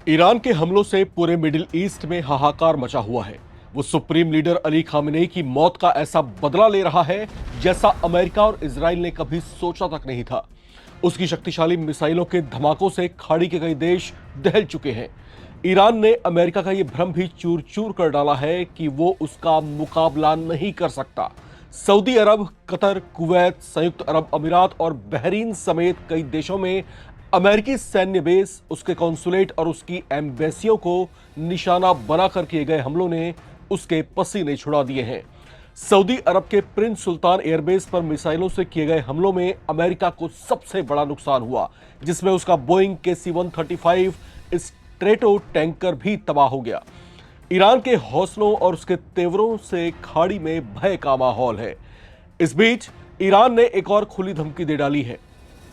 Iran के हमलों से पूरे मिडिल ईस्ट में हाहाकार मचा हुआ है। वो सुप्रीम लीडर अली खामेनेई की मौत का ऐसा बदला ले रहा है जैसा अमेरिका और इजराइल ने कभी सोचा तक नहीं था। उसकी शक्तिशाली मिसाइलों के धमाकों से खाड़ी के कई देश दहल चुके हैं। ईरान ने अमेरिका का यह भ्रम भी चूर चूर कर डाला है कि वो उसका मुकाबला नहीं कर सकता। सऊदी अरब, कतर, कुवैत, संयुक्त अरब अमीरात और बहरीन समेत कई देशों में अमेरिकी सैन्य बेस, उसके कॉन्सुलेट और उसकी एम्बेसियों को निशाना बनाकर किए गए हमलों ने उसके पसीने छुड़ा दिए हैं। सऊदी अरब के प्रिंस सुल्तान एयरबेस पर मिसाइलों से किए गए हमलों में अमेरिका को सबसे बड़ा नुकसान हुआ, जिसमें उसका बोइंग KC-135 स्ट्रेटो टैंकर भी तबाह हो गया। ईरान के हौसलों और उसके तेवरों से खाड़ी में भय का माहौल है। इस बीच ईरान ने एक और खुली धमकी दे डाली है।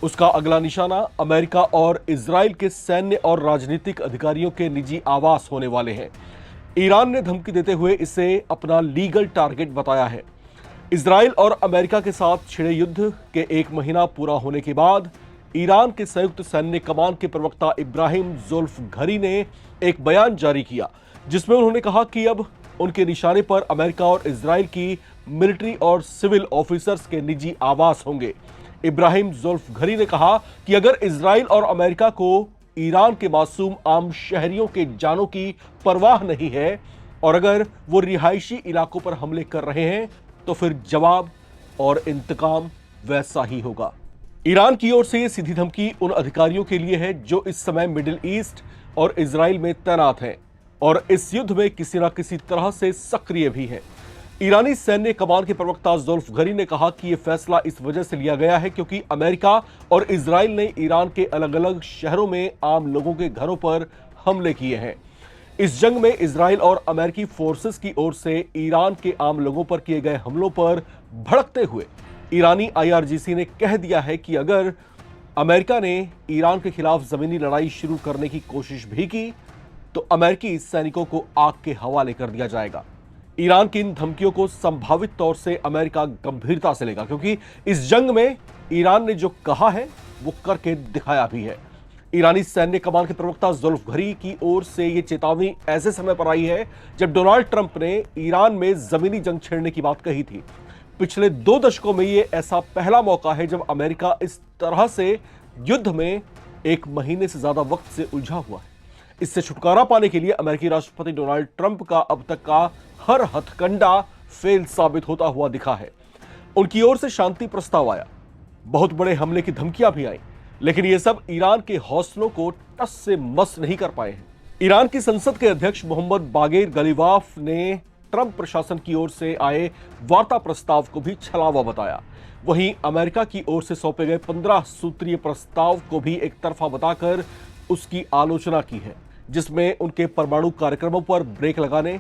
उसका अगला निशाना अमेरिका और इजराइल के सैन्य और राजनीतिक अधिकारियों के निजी आवास होने वाले हैं। ईरान ने धमकी देते हुए इसे अपना लीगल टारगेट बताया है। इजराइल और अमेरिका के साथ छिड़े युद्ध के एक महीना पूरा होने के बाद ईरान के संयुक्त सैन्य कमान के प्रवक्ता इब्राहिम ज़ोल्फ़घरी ने एक बयान जारी किया, जिसमें उन्होंने कहा कि अब उनके निशाने पर अमेरिका और इजराइल की मिलिट्री और सिविल ऑफिसर्स के निजी आवास होंगे। इब्राहिम ज़ोल्फ़घरी ने कहा कि अगर इजराइल और अमेरिका को ईरान के मासूम आम शहरियों के जानों की परवाह नहीं है और अगर वो रिहायशी इलाकों पर हमले कर रहे हैं तो फिर जवाब और इंतकाम वैसा ही होगा। ईरान की ओर से ये सीधी धमकी उन अधिकारियों के लिए है जो इस समय मिडिल ईस्ट और इजराइल में तैनात हैं और इस युद्ध में किसी न किसी तरह से सक्रिय भी हैं। ईरानी सैन्य कमान के प्रवक्ता ज़ोल्फ़घरी ने कहा कि यह फैसला इस वजह से लिया गया है क्योंकि अमेरिका और इजराइल ने ईरान के अलग अलग शहरों में आम लोगों के घरों पर हमले किए हैं। इस जंग में इजराइल और अमेरिकी फोर्सेस की ओर से ईरान के आम लोगों पर किए गए हमलों पर भड़कते हुए ईरानी IRGC ने कह दिया है कि अगर अमेरिका ने ईरान के खिलाफ जमीनी लड़ाई शुरू करने की कोशिश भी की तो अमेरिकी सैनिकों को आग के हवाले कर दिया जाएगा। ईरान की इन धमकियों को संभावित तौर से अमेरिका गंभीरता से लेगा क्योंकि इस जंग में ईरान ने जो कहा है वो करके दिखाया भी है। ईरानी सैन्य कमान के प्रवक्ता ज़ोल्फ़घरी की ओर से ये चेतावनी ऐसे समय पर आई है जब डोनाल्ड ट्रंप ने ईरान में जमीनी जंग छेड़ने की बात कही थी। पिछले 2 दशकों में ये ऐसा पहला मौका है जब अमेरिका इस तरह से युद्ध में 1 महीने से ज्यादा वक्त से उलझा हुआ है। इससे छुटकारा पाने के लिए अमेरिकी राष्ट्रपति डोनाल्ड ट्रंप का अब तक का हर हथकंडा फेल साबित होता हुआ दिखा है। उनकी ओर से शांति प्रस्ताव आया, बहुत बड़े हमले की धमकियां भी आई, लेकिन ये सब ईरान के हौसलों को टस से मस नहीं कर पाए हैं। ईरान की संसद के अध्यक्ष मोहम्मद बागेर गलीबाफ ने ट्रंप प्रशासन की ओर से आए वार्ता प्रस्ताव को भी छलावा बताया। वहीं अमेरिका की ओर से सौंपे गए 15 सूत्रीय प्रस्ताव को भी एक तरफा बताकर उसकी आलोचना की है, जिसमें उनके परमाणु कार्यक्रमों पर ब्रेक लगाने,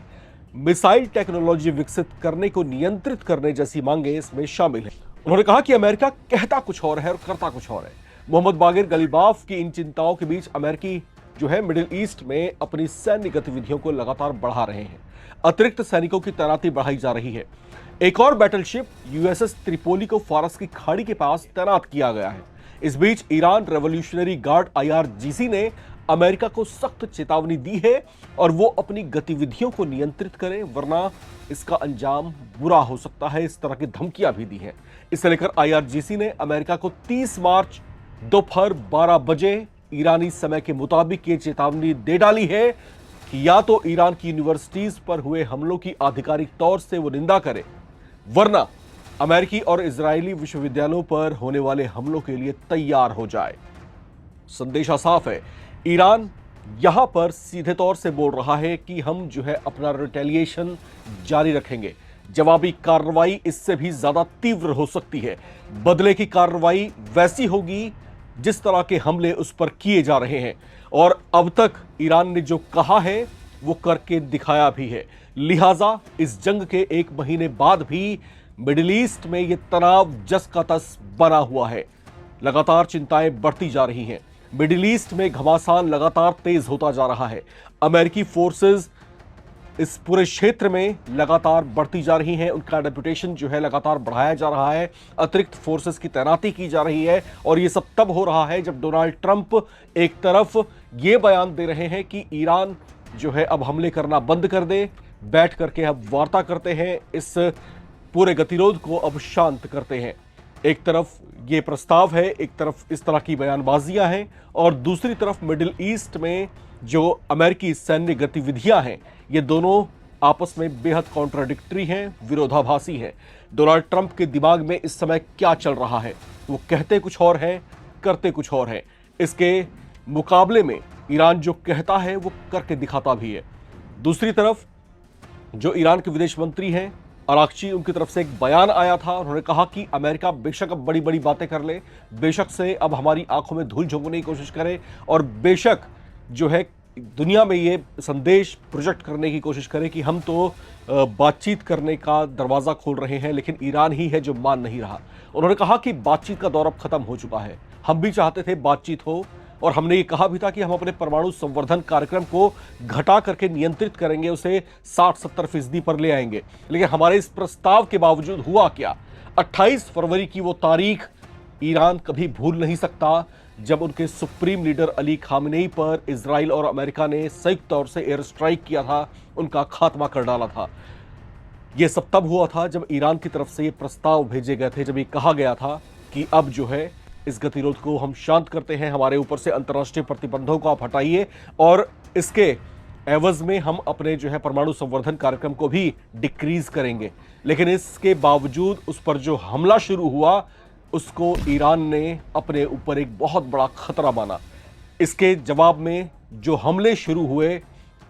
मिसाइल टेक्नोलॉजी विकसित करने को नियंत्रित करने जैसी मांगें इसमें शामिल हैं। उन्होंने कहा कि अमेरिका कहता कुछ और है और करता कुछ और है। मोहम्मद बागेर गलीबाफ की इन चिंताओं के बीच अमेरिकी मिडिल ईस्ट में अपनी सैन्य गतिविधियों को लगातार बढ़ा रहे हैं। अतिरिक्त सैनिकों की तैनाती बढ़ाई जा रही है। एक और बैटलशिप USS त्रिपोली को फारस की खाड़ी के पास तैनात किया गया है। इस बीच ईरान रेवोल्यूशनरी गार्ड IRGC ने अमेरिका को सख्त चेतावनी दी है और वो अपनी गतिविधियों को नियंत्रित करे, वरना इसका अंजाम बुरा हो सकता है। इस तरह की धमकियां भी दी हैं। इसे लेकर IRGC ने अमेरिका को 30 मार्च दोपहर 12 बजे ईरानी समय के मुताबिक ये चेतावनी दे डाली है कि या तो ईरान की यूनिवर्सिटीज पर हुए हमलों की आधिकारिक तौर से वो निंदा करे, वरना अमेरिकी और इजरायली विश्वविद्यालयों पर होने वाले हमलों के लिए तैयार हो जाए। संदेशा साफ है, ईरान यहां पर सीधे तौर से बोल रहा है कि हम अपना रिटेलिएशन जारी रखेंगे। जवाबी कार्रवाई इससे भी ज्यादा तीव्र हो सकती है। बदले की कार्रवाई वैसी होगी जिस तरह के हमले उस पर किए जा रहे हैं और अब तक ईरान ने जो कहा है वो करके दिखाया भी है। लिहाजा इस जंग के 1 महीने बाद भी मिडिल ईस्ट में यह तनाव जस का तस बना हुआ है। लगातार चिंताएं बढ़ती जा रही हैं। मिडिल ईस्ट में घमासान लगातार तेज होता जा रहा है। अमेरिकी फोर्सेस इस पूरे क्षेत्र में लगातार बढ़ती जा रही हैं। उनका रेपुटेशन जो है लगातार बढ़ाया जा रहा है, अतिरिक्त फोर्सेस की तैनाती की जा रही है। और ये सब तब हो रहा है जब डोनाल्ड ट्रंप एक तरफ ये बयान दे रहे हैं कि ईरान जो है अब हमले करना बंद कर दे, बैठ करके अब वार्ता करते हैं, इस पूरे गतिरोध को अब शांत करते हैं। एक तरफ ये प्रस्ताव है, एक तरफ इस तरह की बयानबाजियां हैं, और दूसरी तरफ मिडिल ईस्ट में जो अमेरिकी सैन्य गतिविधियां हैं, ये दोनों आपस में बेहद कॉन्ट्राडिक्टरी हैं, विरोधाभासी हैं। डोनाल्ड ट्रंप के दिमाग में इस समय क्या चल रहा है? वो कहते कुछ और है, करते कुछ और है। इसके मुकाबले में ईरान जो कहता है वो करके दिखाता भी है। दूसरी तरफ जो ईरान के विदेश मंत्री हैं अराक्ची, उनकी तरफ से एक बयान आया था। उन्होंने कहा कि अमेरिका बेशक अब बड़ी बड़ी बातें कर ले, बेशक से अब हमारी आंखों में धूल झोंकने की कोशिश करे, और बेशक जो है दुनिया में ये संदेश प्रोजेक्ट करने की कोशिश करे कि हम तो बातचीत करने का दरवाज़ा खोल रहे हैं, लेकिन ईरान ही है जो मान नहीं रहा। उन्होंने कहा कि बातचीत का दौर अब खत्म हो चुका है। हम भी चाहते थे बातचीत हो, और हमने ये कहा भी था कि हम अपने परमाणु संवर्धन कार्यक्रम को घटा करके नियंत्रित करेंगे, उसे 60-70% पर ले आएंगे। लेकिन हमारे इस प्रस्ताव के बावजूद हुआ क्या? 28 फरवरी की वो तारीख ईरान कभी भूल नहीं सकता, जब उनके सुप्रीम लीडर अली खामेनेई पर इजराइल और अमेरिका ने संयुक्त तौर से एयर स्ट्राइक किया था, उनका खात्मा कर डाला था। यह सब तब हुआ था जब ईरान की तरफ से ये प्रस्ताव भेजे गए थे, जब ये कहा गया था कि अब जो है इस गतिरोध को हम शांत करते हैं, हमारे ऊपर से अंतर्राष्ट्रीय प्रतिबंधों को आप हटाइए, और इसके एवज में हम अपने जो है परमाणु संवर्धन कार्यक्रम को भी डिक्रीज करेंगे। लेकिन इसके बावजूद उस पर जो हमला शुरू हुआ, उसको ईरान ने अपने ऊपर एक बहुत बड़ा खतरा माना। इसके जवाब में जो हमले शुरू हुए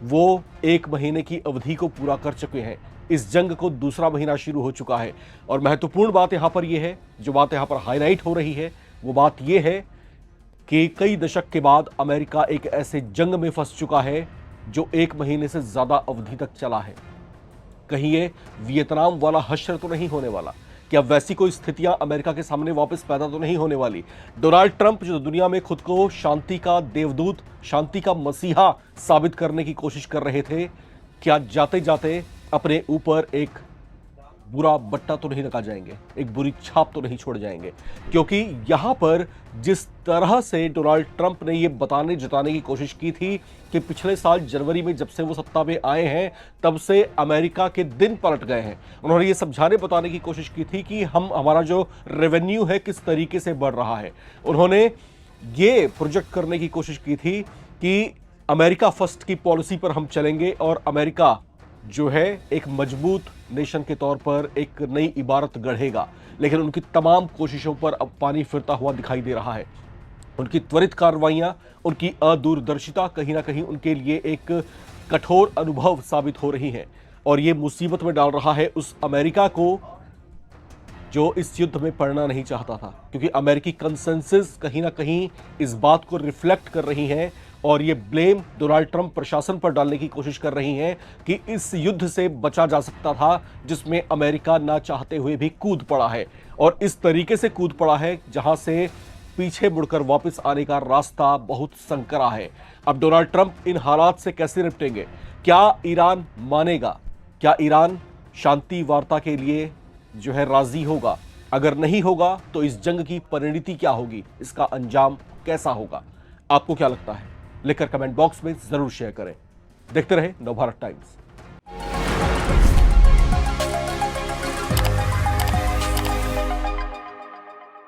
वो 1 महीने की अवधि को पूरा कर चुके हैं। इस जंग को दूसरा महीना शुरू हो चुका है, और महत्वपूर्ण बात यहां पर यह है, जो बात यहां पर हाईलाइट हो रही है, वो बात यह है कि कई दशक के बाद अमेरिका एक ऐसे जंग में फंस चुका है जो 1 महीने से ज्यादा अवधि तक चला है। कहीं ये वियतनाम वाला हश्र तो नहीं होने वाला? क्या वैसी कोई स्थितियां अमेरिका के सामने वापस पैदा तो नहीं होने वाली? डोनाल्ड ट्रंप जो दुनिया में खुद को शांति का देवदूत, शांति का मसीहा साबित करने की कोशिश कर रहे थे, क्या जाते जाते अपने ऊपर एक बुरा बट्टा तो नहीं लगा जाएंगे, एक बुरी छाप तो नहीं छोड़ जाएंगे? क्योंकि यहां पर जिस तरह से डोनाल्ड ट्रंप ने यह जताने की कोशिश की थी कि पिछले साल जनवरी में जब से वो सत्ता में आए हैं, तब से अमेरिका के दिन पलट गए हैं। उन्होंने ये बताने की कोशिश की थी कि हमारा जो रेवेन्यू है किस तरीके से बढ़ रहा है। उन्होंने ये प्रोजेक्ट करने की कोशिश की थी कि अमेरिका फर्स्ट की पॉलिसी पर हम चलेंगे, और अमेरिका जो है एक मजबूत नेशन के तौर पर एक नई इबारत गढ़ेगा। लेकिन उनकी तमाम कोशिशों पर अब पानी फिरता हुआ दिखाई दे रहा है। उनकी त्वरित कार्रवाइयां, उनकी अदूरदर्शिता कहीं ना कहीं उनके लिए एक कठोर अनुभव साबित हो रही हैं, और ये मुसीबत में डाल रहा है उस अमेरिका को जो इस युद्ध में पड़ना नहीं चाहता था। क्योंकि अमेरिकी कंसेंसस कहीं ना कहीं इस बात को रिफ्लेक्ट कर रही हैं, और ये ब्लेम डोनाल्ड ट्रंप प्रशासन पर डालने की कोशिश कर रही हैं कि इस युद्ध से बचा जा सकता था, जिसमें अमेरिका ना चाहते हुए भी कूद पड़ा है, और इस तरीके से कूद पड़ा है जहां से पीछे मुड़कर वापस आने का रास्ता बहुत संकरा है। अब डोनाल्ड ट्रंप इन हालात से कैसे निपटेंगे? क्या ईरान मानेगा? क्या ईरान शांति वार्ता के लिए जो है राजी होगा? अगर नहीं होगा तो इस जंग की परिणति क्या होगी, इसका अंजाम कैसा होगा? आपको क्या लगता है? लिखकर कमेंट बॉक्स में जरूर शेयर करें। देखते रहे नवभारत टाइम्स।